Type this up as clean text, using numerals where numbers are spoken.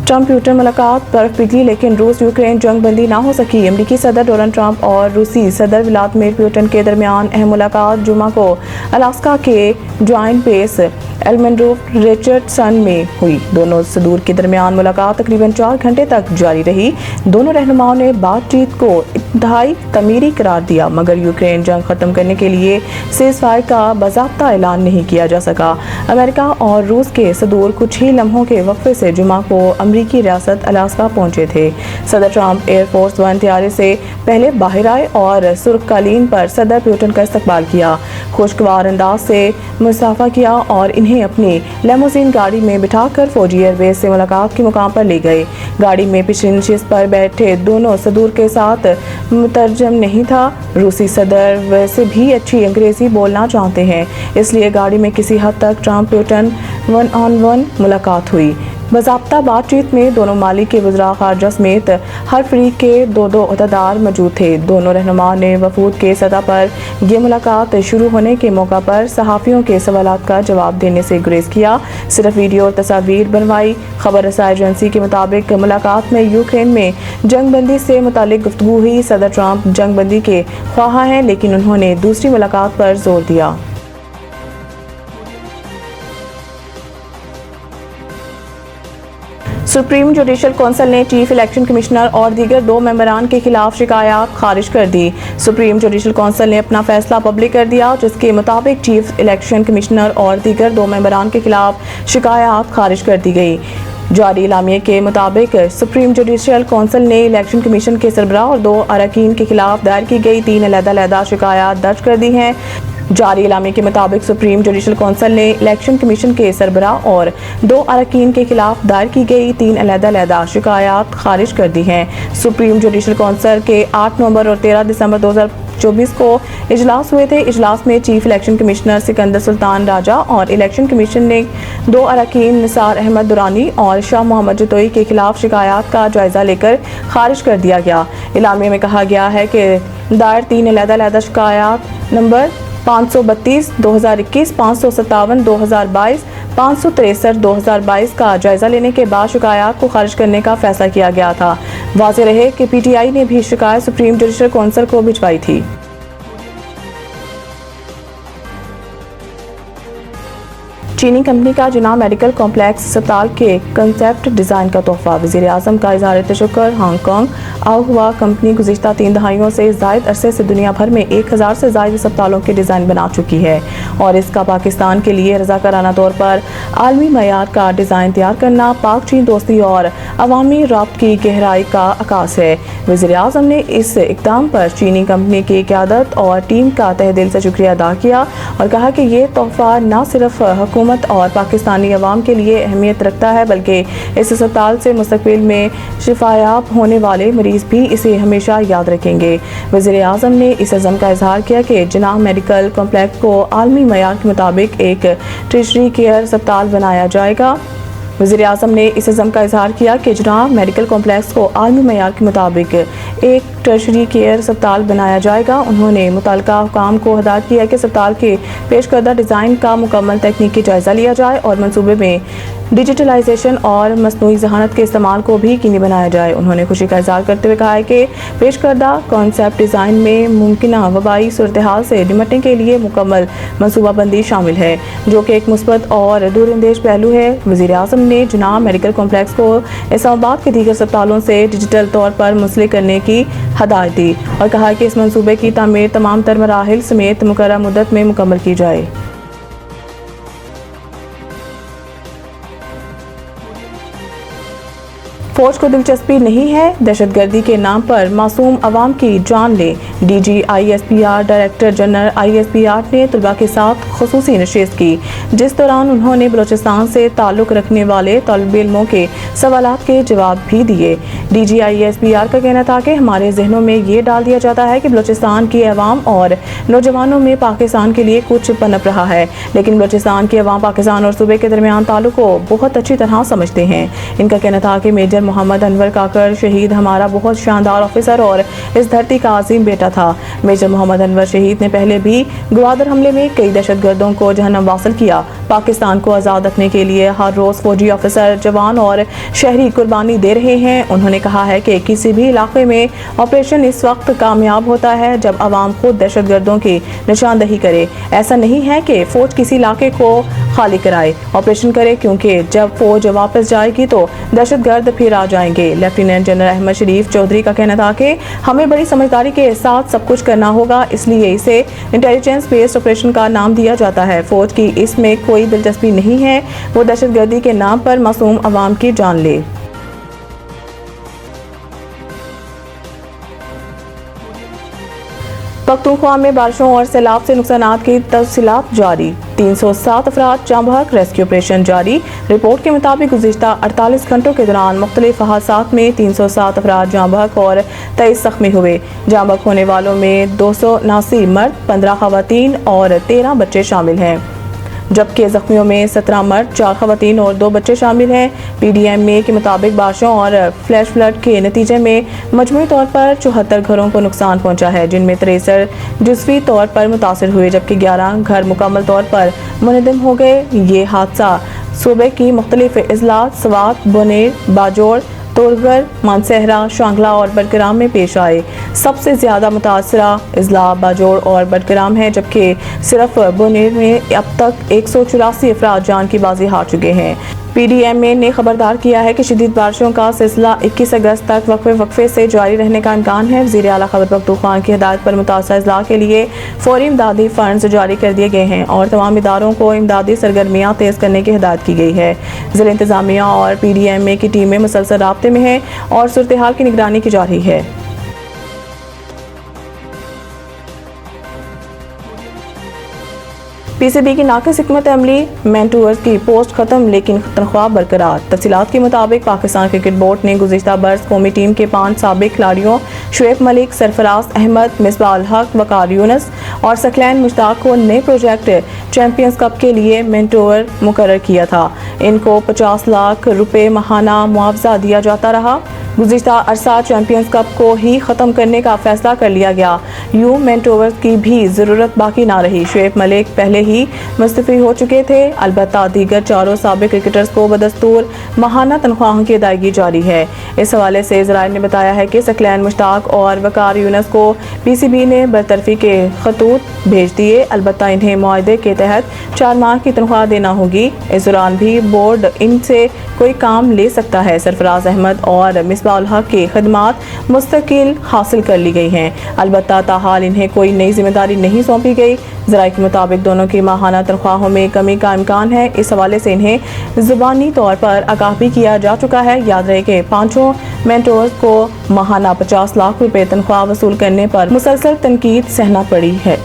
Trump Putin मुलाकात बर्फ पिघली लेकिन रूस यूक्रेन जंग बंदी ना हो सकी। अमेरिकी सदर डोनाल्ड ट्रंप और रूसी सदर व्लादिमीर पुतिन के दरमियान अहम मुलाकात जुमा को अलास्का के जॉइंट बेस एल्मेंड्रोफ रिचर्डसन में हुई। दोनों सदूर के दरमियान मुलाकात तकरीबन 4 घंटे तक जारी रही। दोनों रहनुमाओं ने बातचीत को इंतहाई तमीरी करार दिया, मगर यूक्रेन जंग खत्म करने के लिए सीज़फायर का बाज़ाब्ता ऐलान नहीं किया जा सका। अमेरिका और रूस के सदूर कुछ ही लम्हों के वक्फे से जुमा को अमरीकी रियासत अलास्का पहुंचे थे। सदर ट्रंप एयरफोर्स वन तैयारे से पहले बाहर आए और सुर्खकालीन पर सदर पुतिन का इस्तकबाल किया, खुशगवार अंदाज से मुसाफा किया और इन्हें अपनी लेमोजीन गाड़ी में बिठाकर फौजी एयरबेस से मुलाकात के मुकाम पर ले गए। गाड़ी में पिछली नशिस्त पर बैठे दोनों सदूर के साथ मुतरजम नहीं था। रूसी सदर वैसे भी अच्छी अंग्रेजी बोलना चाहते हैं, इसलिए गाड़ी में किसी हद तक ट्रंप पुतिन वन-ऑन-वन मुलाकात हुई। बाज़ाब्ता बातचीत में दोनों मालिक के वज़रा ख़ारजा समेत हर फरीक के दो अहदेदार मौजूद थे। दोनों रहनुमाओं ने वफूद के सतह पर यह मुलाकात शुरू होने के मौका पर सहाफ़ियों के सवालात का जवाब देने से गुरेज किया, सिर्फ वीडियो और तस्वीर बनवाई। खबर रसाई एजेंसी के मुताबिक मुलाकात में यूक्रेन में जंग बंदी से मुतालिक गुफ्तगू हुई। सदर ट्रंप जंग बंदी के ख्वाह हैं, लेकिन उन्होंने दूसरी मुलाकात पर जोर दिया। सुप्रीम जुडिशल कौंसिल ने चीफ इलेक्शन कमिश्नर और दीगर 2 मेंबरान के खिलाफ शिकायत खारिज कर दी। सुप्रीम जुडिशल कौंसिल ने अपना फैसला पब्लिक कर दिया, जिसके मुताबिक चीफ इलेक्शन कमिश्नर और दीगर 2 मेंबरान के खिलाफ शिकायत खारिज कर दी गई। जारी इलामिये के मुताबिक सुप्रीम जुडिशल कौंसिल ने इलेक्शन कमीशन के सरबराह और 2 अरकान के खिलाफ दायर की गई 3 अलग-अलग शिकायत दर्ज कर दी हैं। जारी इलामे के मुताबिक सुप्रीम जुडिशल कौंसिल ने इलेक्शन कमीशन के सरबराह और 2 अरकान के खिलाफ दायर की गई 3 अलग-अलग शिकायत खारिज कर दी हैं। सुप्रीम जुडिशल कौंसिल के 8 नवंबर और 13 दिसंबर 2024 को इजलास हुए थे। इजलास में chief election commissioner Sikandar Sultan Raja और इलेक्शन कमीशन ने 2 अरकान निसार अहमद दुरानी और शाह मोहम्मद जतोई के खिलाफ शिकायत का जायजा लेकर खारिज कर दिया गया। इलामे में कहा गया है कि दायर 3 अलग-अलग शिकायत नंबर 532 2021, 557 2022, 563 2022 का जायजा लेने के बाद शिकायत को खारिज करने का फैसला किया गया था। वाज़ेह रहे कि पीटीआई ने भी शिकायत सुप्रीम जुडिशल कौंसिल को भिजवाई थी। चीनी कंपनी का जिना मेडिकल कॉम्प्लेक्स अस्पताल के कंसेप्ट डिज़ाइन का तोहफा। वज़ीर आज़म का इज़हार तशक्कुर। हांगकांग आहुआ कंपनी गुज़िश्ता 3 दहाइयों से ज़ायद अरसे से दुनिया भर में 1000 से ज़ायद अस्पतालों के डिज़ाइन बना चुकी है और इसका पाकिस्तान के लिए रज़ाकाराना तौर पर आलमी मयार का डिज़ाइन तैयार करना पाक चीन दोस्ती और अवामी राब्त की गहराई का अकास है। वज़ीर आज़म ने इस इक़दाम पर चीनी कंपनी की क़यादत और टीम का तहे दिल से शुक्रिया अदा किया और कहा कि ये तोहफा न सिर्फ हुकूमत और पाकिस्तानी अवाम के लिए अहमियत रखता है, बल्कि इस अस्पताल से मुस्तकबिल में शिफायाब होने वाले मरीज भी इसे हमेशा याद रखेंगे। वज़ीर आज़म ने इस अज़म का इजहार किया कि जिनाह मेडिकल कॉम्प्लेक्स को आलमी मयार के मुताबिक एक टर्शरी केयर अस्पताल बनाया जाएगा। वज़ीर आज़म ने इस अज़म का इजहार किया कि जिनाह मेडिकल कॉम्प्लेक्स को आलमी मयार के मुताबिक एक टर्शरी केयर अस्पताल बनाया जाएगा। उन्होंने मुतल्लिका हुकाम को हिदायत की है कि अस्पताल के पेश करदा डिज़ाइन का मुकम्मल तकनीकी जायज़ा लिया जाए और मनसूबे में डिजिटलाइजेशन और मसनूई ज़हानत के इस्तेमाल को भी यकीनी बनाया जाए। उन्होंने खुशी का इज़हार करते हुए कहा है कि पेश करदा कॉन्सेप्ट डिज़ाइन में मुमकिना वबाई सूरत हाल से निपटने के लिए मुकम्मल मनसूबाबंदी शामिल है, जो कि एक मुस्बत और दूरअंदेश पहलू है। वज़ीर आज़म ने जिनाह मेडिकल कॉम्प्लेक्स को इस्लामाबाद के दीगर अस्पतालों से डिजिटल तौर पर मुंसलिक करने की हिदायत दी और कहा कि इस मनसूबे की तामीर तमाम तर मराहिल समेत मुकर्रर मुद्दत में मुकम्मल की जाए। फौज को दिलचस्पी नहीं है दहशतगर्दी के नाम पर मासूम अवाम की जान ले। DG ISPR director general ISPR ने तलबा के साथ खुसूसी नशिस्त की, जिस दौरान उन्होंने बलूचिस्तान से ताल्लुक़ रखने वाले तलब इल्मों के सवालात के जवाब भी दिए। डीजी ISPR का कहना था कि हमारे जहनों में ये डाल दिया जाता है कि बलूचिस्तान की अवाम और नौजवानों में पाकिस्तान के लिए कुछ पनप रहा है, लेकिन बलूचिस्तान की अवाम पाकिस्तान और सूबे के दरमियान ताल्लुक़ को बहुत अच्छी तरह समझते हैं। इनका कहना था कि मेजर मोहम्मद अनवर काकर शहीद हमारा बहुत शानदार ऑफिसर और इस धरती का अजीम बेटा था। मेजर मोहम्मद अनवर शहीद ने पहले भी ग्वादर हमले में कई दहशतगर्दों को जहन्नम वासिल किया। पाकिस्तान को आज़ाद रखने के लिए हर रोज़ फौजी ऑफिसर, जवान और शहरी कुर्बानी दे रहे हैं। उन्होंने कहा है कि किसी भी इलाके में ऑपरेशन इस वक्त कामयाब होता है जब आवाम खुद दहशतगर्दों की निशानदही करे। ऐसा नहीं है कि फौज किसी इलाके को खाली कराए, ऑपरेशन करे, क्योंकि जब फौज वापस जाएगी तो दहशतगर्द फिर आ जाएंगे। लेफ्टिनेंट जनरल अहमद शरीफ चौधरी का कहना था कि हमें बड़ी समझदारी के साथ सब कुछ करना होगा, इसलिए इसे इंटेलिजेंस बेस्ड ऑपरेशन का नाम दिया जाता है। फौज की इसमें कोई दिलचस्पी नहीं है वो दहशतगर्दी के नाम पर मासूम अवाम की जान ले। पख्तूनख्वा में बारिशों और सैलाब से नुकसानात की तफसीलात जारी। 307 अफराद जाँ बहक, रेस्क्यू ऑपरेशन जारी। रिपोर्ट के मुताबिक गुज़िश्ता 48 घंटों के दौरान मुख्तलिफ हादसात में 307 अफराद जाँ बहक और 23 ज़ख्मी हुए। जाँ बहक होने वालों में 279 मर्द, 15 ख़वातीन और 13 बच्चे शामिल हैं, जबकि जख्मियों में 17 मर्द, 4 ख़वातीन और 2 बच्चे शामिल हैं। PDMA के मुताबिक बारिशों और फ्लैश फ्लड के नतीजे में मजमूई तौर पर 74 घरों को नुकसान पहुंचा है, जिनमें 63 जुज़वी तौर पर मुतासर हुए, जबकि 11 घर मुकम्मल तौर पर मुनहदम हो गए। ये हादसा सूबे की मुख्तलिफ अजला स्वात, बुनेर, बाजोड़, तोरगर, मानसहरा, शांगला और बडग्राम में पेश आए। सबसे ज़्यादा मुतासरा अजला बाजोड़ और बडग्राम है, जबकि सिर्फ बुनेर में अब तक 184 अफराद जान की बाजी हार चुके हैं। PDMA ने खबरदार किया है कि शदीद बारिशों का सिलसिला 21 अगस्त तक वक्फे से जारी रहने का इम्कान है। वज़ीर आला खैबर पख्तूनख्वा की हिदायत पर मुतासर अजला के लिए फौरी इमदादी फंड्स जारी कर दिए गए हैं और तमाम इदारों को इमदादी सरगर्मियाँ तेज़ करने की हिदायत की गई है। ज़िला इंतज़ामिया और PDMA की टीमें मुसलसल राब्ते में हैं और सूरत हाल की निगरानी की जा रही है। PCB की नाक़िस हिकमत अमली, मेंटोर्स की पोस्ट खत्म लेकिन तनख्वाह बरकरार। तफसीलात के मुताबिक पाकिस्तान क्रिकेट बोर्ड ने गुज़िश्ता बरस कौमी टीम के 5 साबिक खिलाड़ियों शुएब मलिक, सरफराज अहमद, मिसबाह उल हक, वकार यूनुस और सकलैन मुश्ताक को नए प्रोजेक्ट चैंपियंस कप के लिए मेंटोर मुकर्रर किया था। इनको 50 लाख रुपए माहाना मुआवजा दिया जाता रहा। गुज़िश्ता अरसा चैंपियंस कप को ही ख़त्म करने का फैसला कर लिया गया। यूं मेंटोर्स की भी ज़रूरत बाकी ना रही। शुएब मलिक पहले ही मुस्तफ़ी हो चुके थे। अलबत्ता दीगर चारों साबिक क्रिकेटर्स को बदस्तूर माहाना तनख्वाहों की अदायगी जारी है। इस हवाले से ज़राए ने बताया है कि सकलैन मुश्ताक और वकार यूनुस को PCB ने बरतरफी के खतूत भेज दिए। अलबत्ता इन्हें मुआहदे के तहत 4 माह की तनख्वाह देना होगी। इस दौरान भी बोर्ड इनसे कोई काम ले सकता है। सरफराज अहमद और मिसबाह उल हक की खदमात मुस्तकिल हासिल कर ली गई हैं। अलबत्ता ताहाल इन्हें कोई नई जिम्मेदारी नहीं सौंपी गई। ज़राए के मुताबिक दोनों की माहाना तनख्वाहों में कमी का इम्कान है। इस हवाले से इन्हें ज़ुबानी तौर पर आगाह भी किया जा चुका है। याद रहे कि 5 मेंटोर्स को माहाना 50 लाख रुपए तनख्वाह वसूल करने पर मुसलसल तनकीद सहना पड़ी है।